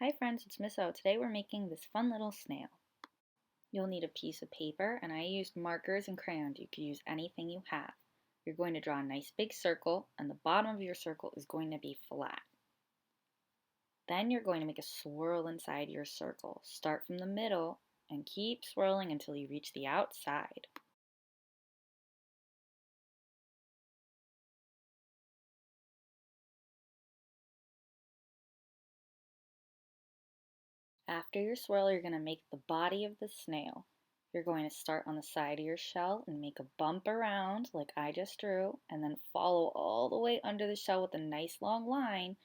Hi friends, it's Miss O. Today we're making this fun little snail. You'll need a piece of paper, and I used markers and crayons. You can use anything you have. You're going to draw a nice big circle, and the bottom of your circle is going to be flat. Then you're going to make a swirl inside your circle. Start from the middle and keep swirling until you reach the outside. After your swirl, you're going to make the body of the snail. You're going to start on the side of your shell and make a bump around like I just drew, and then follow all the way under the shell with a nice long line,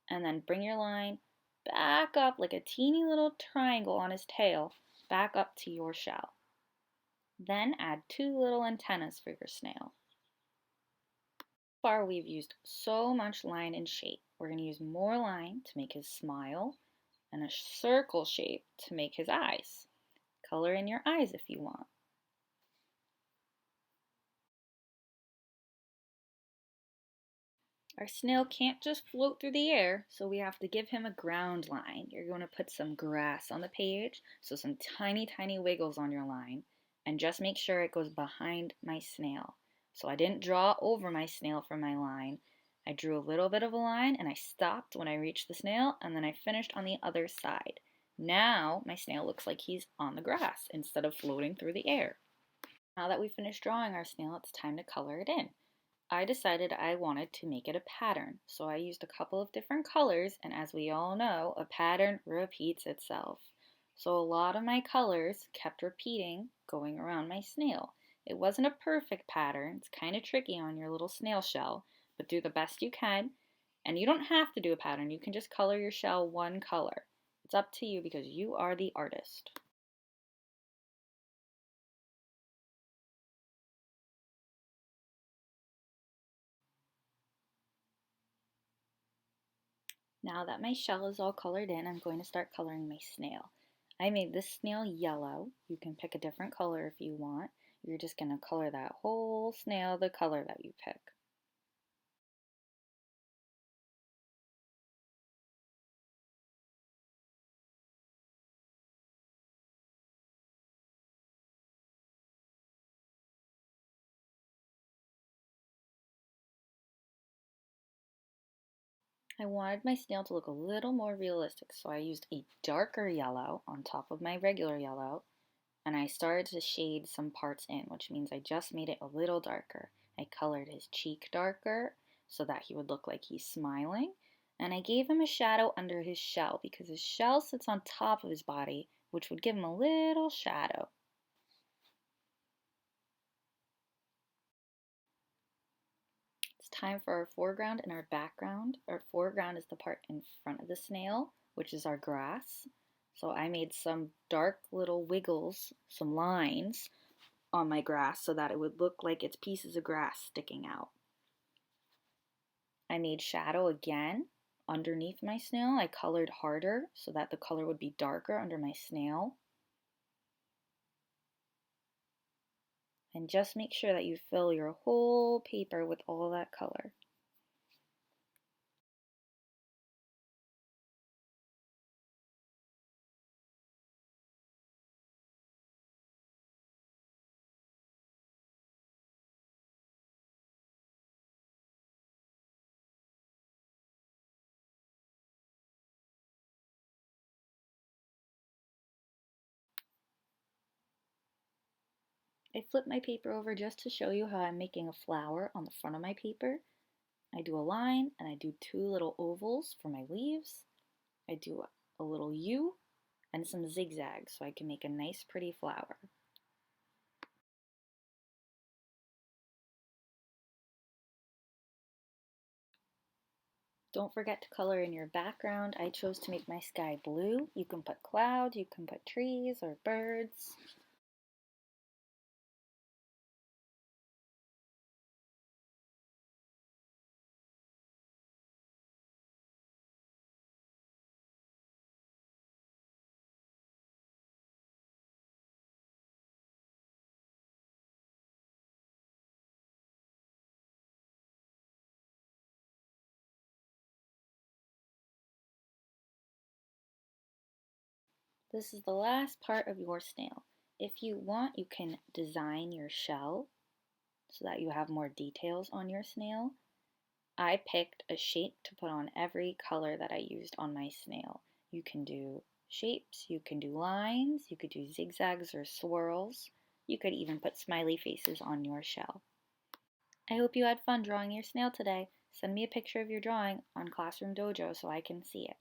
and then bring your line back up like a teeny little triangle on his tail, back up to your shell. Then add two little antennas for your snail. So far we've used so much line and shape. We're going to use more line to make his smile, and a circle shape to make his eyes. Color in your eyes if you want. Our snail can't just float through the air, so we have to give him a ground line. You're going to put some grass on the page, so some tiny wiggles on your line, and just make sure it goes behind my snail. So I didn't draw over my snail for my line. I drew a little bit of a line and I stopped when I reached the snail, and then I finished on the other side. Now my snail looks like he's on the grass instead of floating through the air. Now that we finished drawing our snail, it's time to color it in. I decided I wanted to make it a pattern, so I used a couple of different colors, and as we all know, a pattern repeats itself. So a lot of my colors kept repeating, going around my snail. It wasn't a perfect pattern, it's kind of tricky on your little snail shell, but do the best you can. And you don't have to do a pattern, you can just color your shell one color. It's up to you because you are the artist. Now that my shell is all colored in, I'm going to start coloring my snail. I made this snail yellow. You can pick a different color if you want. You're just going to color that whole snail the color that you pick. I wanted my snail to look a little more realistic, so I used a darker yellow on top of my regular yellow, and I started to shade some parts in, which means I just made it a little darker. I colored his cheek darker so that he would look like he's smiling, and I gave him a shadow under his shell because his shell sits on top of his body, which would give him a little shadow. It's time for our foreground and our background. Our foreground is the part in front of the snail, which is our grass. So I made some dark little wiggles, some lines on my grass so that it would look like it's pieces of grass sticking out. I made shadow again underneath my snail. I colored harder so that the color would be darker under my snail. And just make sure that you fill your whole paper with all that color. I flip my paper over just to show you how I'm making a flower on the front of my paper. I do a line and I do two little ovals for my leaves. I do a little U and some zigzags so I can make a nice pretty flower. Don't forget to color in your background. I chose to make my sky blue. You can put clouds, you can put trees or birds. This is the last part of your snail. If you want, you can design your shell so that you have more details on your snail. I picked a shape to put on every color that I used on my snail. You can do shapes, you can do lines, you could do zigzags or swirls. You could even put smiley faces on your shell. I hope you had fun drawing your snail today. Send me a picture of your drawing on Classroom Dojo so I can see it.